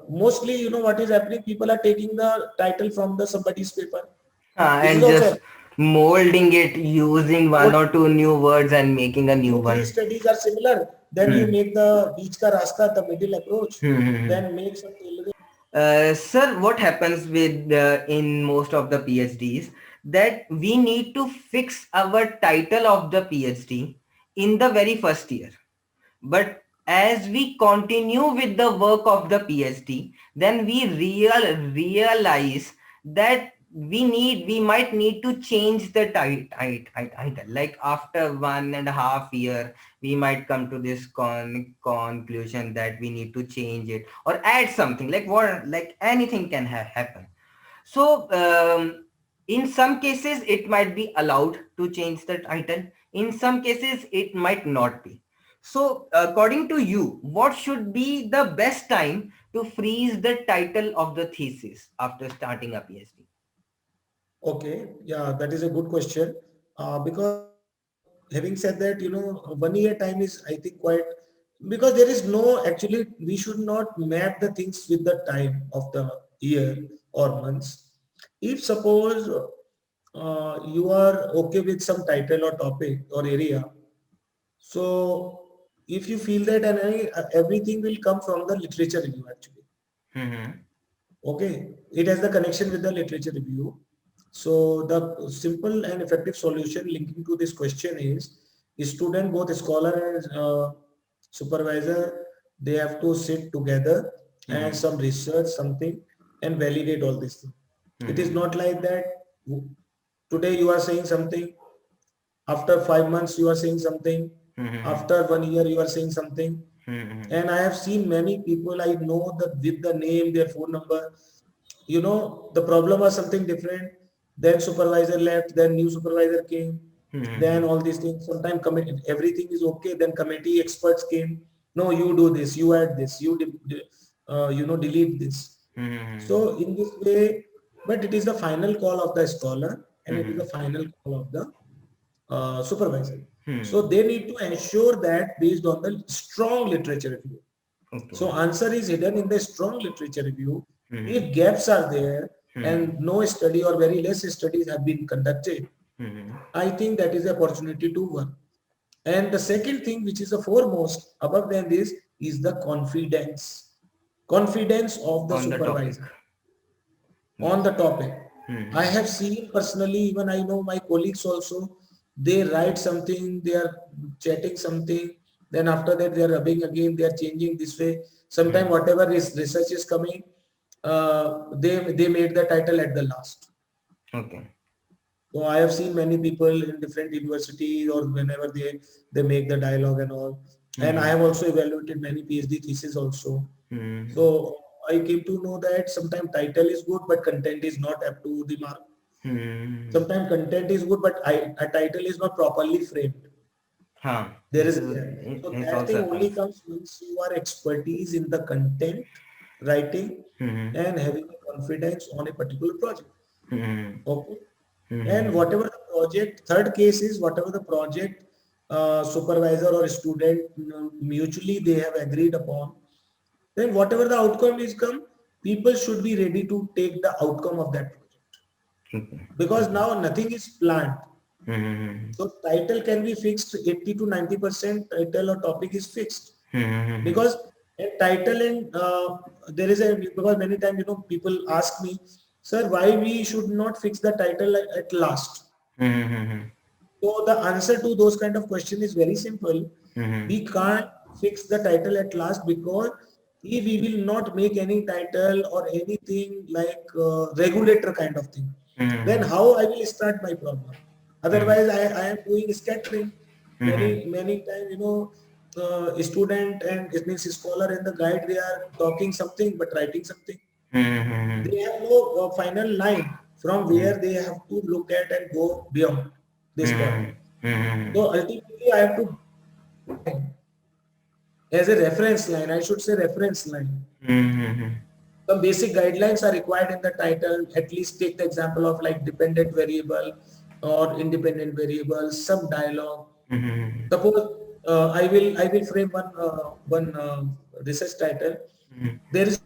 mostly, what is happening? People are taking the title from the somebody's paper. This is And also just molding it using one what or two new words and making a new two, three one. studies are similar. Then you Hmm. make the beach ka rasta, the middle approach. Hmm. Hmm, hmm. Then make some tailoring. Sir, what happens with in most of the PhDs that we need to fix our title of the PhD in the very first year. But as we continue with the work of the PhD, then we realize that we might need to change the title. Like after 1.5 year, we might come to this conclusion that we need to change it or add something. Like what? Like anything can happen. So in some cases, it might be allowed to change the title. In some cases, it might not be. So according to you, what should be the best time to freeze the title of the thesis after starting a PhD? Okay, yeah, that is a good question. Because having said that, 1 year time is, I think, quite, because there is no, actually, we should not map the things with the time of the year or months. If suppose you are okay with some title or topic or area, so if you feel that, and everything will come from the literature review actually. Mm-hmm. Okay, it has the connection with the literature review. So the simple and effective solution linking to this question is student, both scholar and supervisor, they have to sit together and Mm-hmm. some research something and validate all these things. It is Mm-hmm. not like that today you are saying something, after 5 months you are saying something, Mm-hmm. after 1 year you are saying something. Mm-hmm. And I have seen many people, I know that with the name, their phone number, the problem was something different. Then supervisor left, then new supervisor came, then Mm-hmm. all these things. Sometimes everything is okay. Then committee experts came. No, you do this, you add this, delete this. Mm-hmm. So in this way, but it is the final call of the scholar and it is Mm-hmm. the final call of the supervisor. So Hmm. they need to ensure that based on the strong literature review. Okay. So answer is hidden in the strong literature review. Mm-hmm. If gaps are there Hmm. and no study or very less studies have been conducted, Hmm. I think that is the opportunity to work. And the second thing, which is the foremost above than this, is the confidence. Confidence of the On the topic. supervisor on Yes. the topic. I Mm-hmm. have seen personally, even I know my colleagues also, they write something, they are chatting something, then after that they are rubbing again, they are changing this way. Sometimes Mm-hmm. whatever is research is coming, they made the title at the last. Okay. So I have seen many people in different universities or whenever they make the dialogue and all. And I Mm-hmm. have also evaluated many PhD thesis also. Mm-hmm. So I came to know that sometimes title is good, but content is not up to the mark. Mm-hmm. Sometimes content is good, but a title is not properly framed. Huh. There This is a is gap. So it that also thing only happens. comes once you are expertise in the content writing Mm-hmm. and having a confidence on a particular project. Mm-hmm. Okay. And Mm-hmm. whatever the project, third case is whatever the project supervisor or student mutually they have agreed upon, then whatever the outcome is come, people should be ready to take the outcome of that project. Okay. Because Okay. now nothing is planned. Mm-hmm. So title can be fixed, 80 to 90% title or topic is fixed. Mm-hmm. Because a title and there is a, because many times, people ask me, sir, why we should not fix the title at last? Mm-hmm. So the answer to those kind of question is very simple. Mm-hmm. We can't fix the title at last because if we will not make any title or anything like regulator kind of thing, then Mm-hmm. how I will start my problem? Mm-hmm. Otherwise, I am doing scattering. Mm-hmm. Many times, student and it means scholar and the guide, they are talking something but writing something. Mm-hmm. They have no final line from where they have to look at and go beyond this point. Mm-hmm. So ultimately, I have to as a reference line. I should say reference line. Mm-hmm. Some basic guidelines are required in the title. At least take the example of like dependent variable or independent variable. Some dialogue. Mm-hmm. Suppose I will frame one research title. There is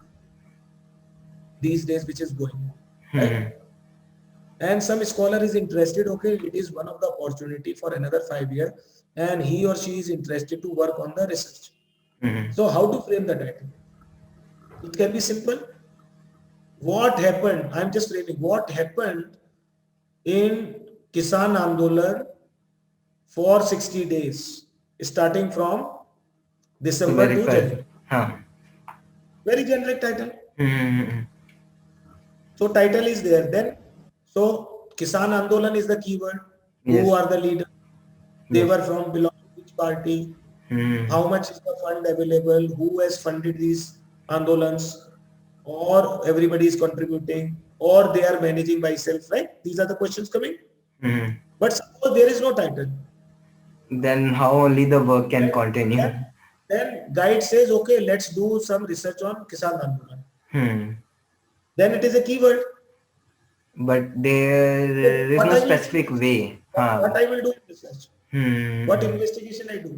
these days which is going on, right? Hmm. And some scholar is interested, okay, it is one of the opportunity for another 5 years, and he or she is interested to work on the research. Hmm. So how to frame the title? It can be simple. What happened? I'm just framing what happened in Kisan Andolan for 60 days, starting from December Very to first. January. Huh. Very generic title. Hmm. So title is there. Then, so Kisan Andolan is the keyword. Who Yes. are the leaders? They Yes. were from belong to which party? Hmm. How much is the fund available? Who has funded these Andolans? Or everybody is contributing? Or they are managing by self, right? These are the questions coming. Hmm. But suppose there is no title. Then how only the work can Then, continue? then, then guide says, okay, let's do some research on Kisan Andolan. Hmm. Then it is a keyword. But there is What no I will do in specific research? way. Huh. What I will do in research? What Hmm. investigation I do?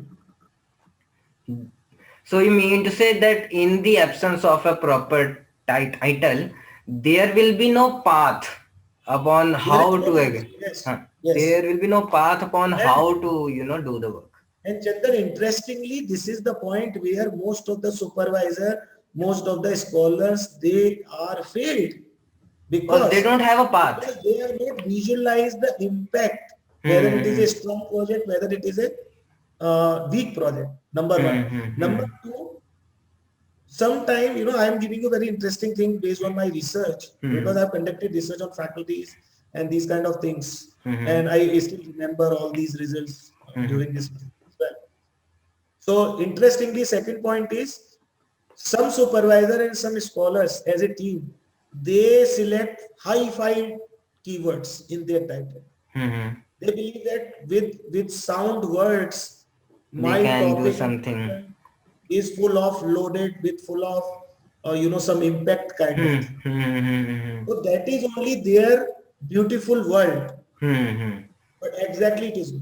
So you mean to say that in the absence of a proper title, there will be no path upon There is how no to path. Yes, huh, yes. there will be no path upon And how to do the work. Chandan, interestingly, this is the point where most of the supervisor, most of the scholars, they are failed Because they because don't have a path. because they have not visualized the impact, whether it is a Hmm. strong project, whether it is a weak project. Number Hmm. one. Hmm. Number Hmm. two, sometime, I am giving you a very interesting thing based on my research because Hmm. I've conducted research on faculties and these kind of things. Hmm. And I still remember all these results Hmm. during this as well. So interestingly, second point is some supervisor and some scholars as a team, they select high-five keywords in their title. Hmm. They believe that with sound words, They my can do topic something. is full of loaded with full of some impact kind of Hmm. thing. Hmm. Hmm. So that is only their beautiful world, Hmm. Hmm. but exactly it is not.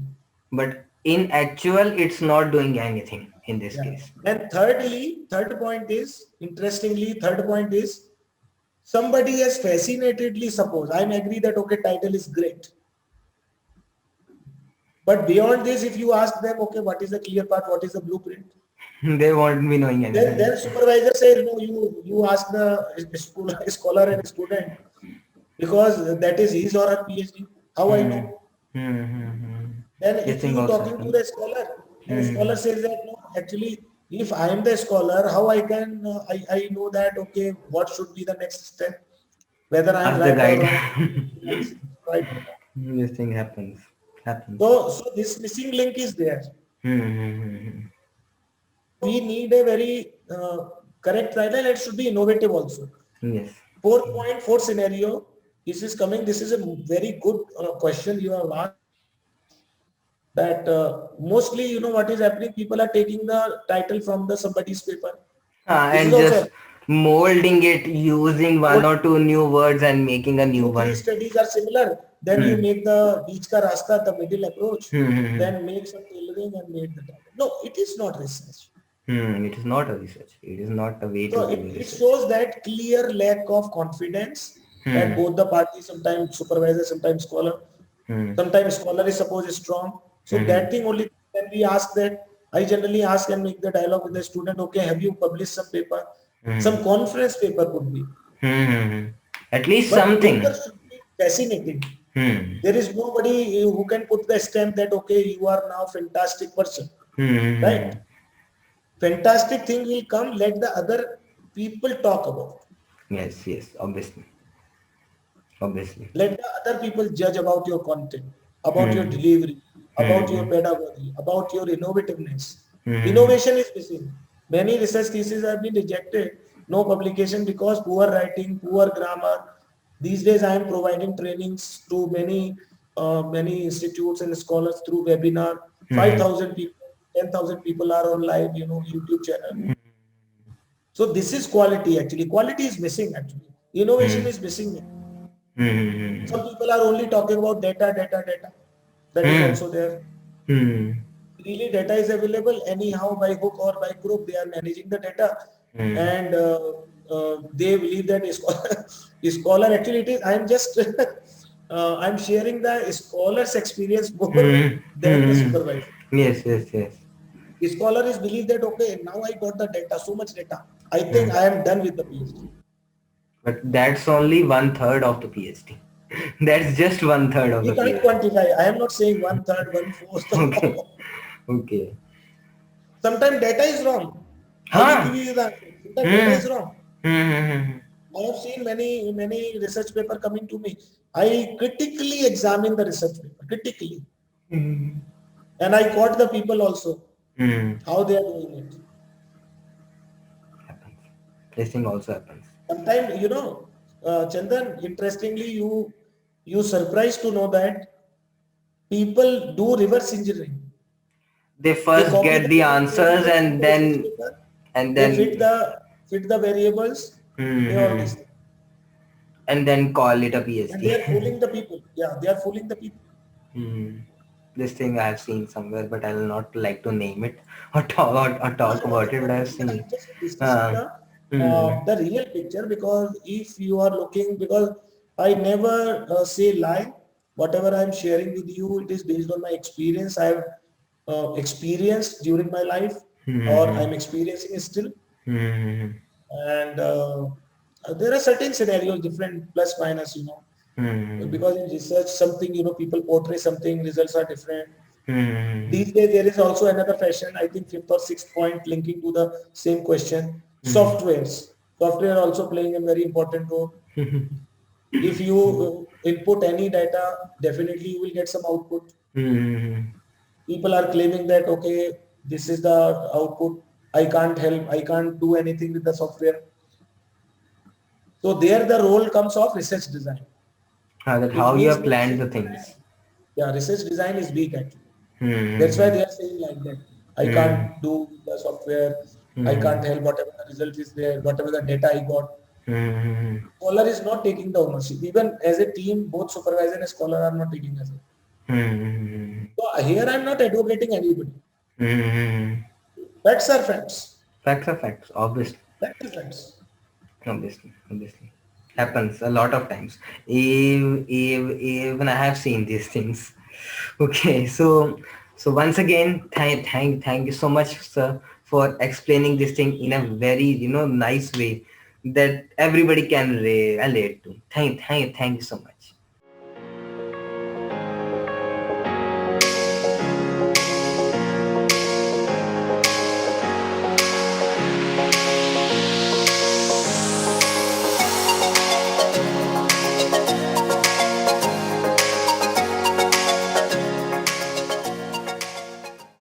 But in actual, it's not doing anything in this Yeah. case. And thirdly, third point is interestingly, third point is somebody has fascinatedly suppose I'm agree that okay title is great, but beyond this if you ask them okay what is the clear part, what is the blueprint, They won't be knowing anything. then supervisor says no, you ask the school scholar and student because that is his or her PhD, how I know? Hmm. Hmm. Hmm. Hmm. Then This if thing you also talking to happens. the scholar and Hmm. scholar says that no, actually if I am the scholar, how I can I know that okay what should be the next step, whether I am Ask the right or guide. wrong, right or wrong. This thing happens. Happens. So this missing link is there. Hmm. Hmm. Hmm. Hmm. We need a very correct title. It should be innovative also. Yes. Fourth point, fourth scenario. This is coming. This is a very good question you have asked. That mostly, what is happening? People are taking the title from the somebody's paper. This is And also just molding it using one old. or two new words and making a new Two, three one. studies are similar. Then you Hmm. make the beach ka rasta, the middle approach. Hmm. Hmm. Hmm. Then make some tailoring and make the title. No, it is not research. Hmm. It is not a research. It is not a way to So do it research. shows that clear lack of confidence that Hmm. both the parties, sometimes supervisor, Hmm. sometimes scholar is supposed strong. So Hmm. that thing only when we ask that, I generally ask and make the dialogue with the student, okay, have you published some paper? Hmm. Some conference paper could be. Hmm. Hmm. Hmm. At least But paper something. should be fascinating. Hmm. There is nobody who can put the stamp that, okay, you are now fantastic person, Hmm. Hmm. Hmm. right? Fantastic thing will come, let the other people talk about. Yes. Yes. Obviously. Obviously. Let the other people judge about your content, about your Hmm. delivery, about your Hmm. pedagogy, about your innovativeness. Hmm. Innovation is missing. Many research theses have been rejected, no publication because poor writing, poor grammar. These days, I am providing trainings to many institutes and scholars through webinar. Hmm. 5,000 people, 10,000 people are on live, YouTube channel. So this is quality actually. Quality is missing actually. Innovation Hmm. is missing. Hmm. Some people are only talking about data, data, data. That is Hmm. also there. Hmm. Really, data is available anyhow by hook or by crook. They are managing the data Hmm. and they believe that scholar actually it is. I'm just I'm sharing the scholar's experience more Hmm. than the Hmm. supervisor. Yes, yes, yes. Scholar is believe that okay, now I got the data, so much data. I think Hmm. I am done with the PhD. But that's only one third of the PhD. That's just one third of We the can't PhD. quantify. I am not saying one third, one fourth. Okay. Okay. Sometimes data is wrong. I will give Huh? you the answer. Sometimes data Hmm. is wrong. Hmm. Hmm. I have seen many research paper coming to me. I critically examine the research paper, critically. Hmm. And I got the people also, Hmm. how they are doing it. Happens. This thing also happens. Sometimes, Chandan, interestingly, you surprised to know that people do reverse engineering. They They first copy get the the copy answers the from and the research then paper. and They then fit the variables. They all hmm, these things, and then call it a and they are PhD. fooling the people. Yeah, they are fooling the people. Hmm. This thing I have seen somewhere, but I'll not like to name it or talk No, about that's it. But not. I've I'm seen. just discussing Uh, hmm. the real picture because if you are looking, because I never say lie. Whatever I'm sharing with you, it is based on my experience. I've experienced during my life, or Hmm. I'm experiencing still. Hmm. And there are certain scenarios, different plus minus, Hmm. because in research, something people portray something, results are different. Hmm. These days, there is also another fashion, I think fifth or sixth point linking to the same question. Hmm. Softwares. Software also playing a very important role. Hmm. If you input any data, definitely you will get some output. Hmm. People are claiming that, okay, this is the output. I can't help, I can't do anything with the software. So there the role comes of research design. That It how you means have very planned the simple things. that, yeah, research design is weak actually. That's why Hmm. they are saying like that. I Hmm. can't do the software. I Hmm. can't help whatever the result is there, whatever the data I got. Hmm. Scholar is not taking the ownership. Even as a team, both supervisor and scholar are not taking as it. Hmm. So here I'm not advocating anybody. Hmm. Facts are facts. Facts are facts, obviously. Facts are facts. Obviously. Happens a lot of times. Even I have seen these things. Okay, so once again, thank you so much, sir, for explaining this thing in a very nice way that everybody can relate to. Thank you so much.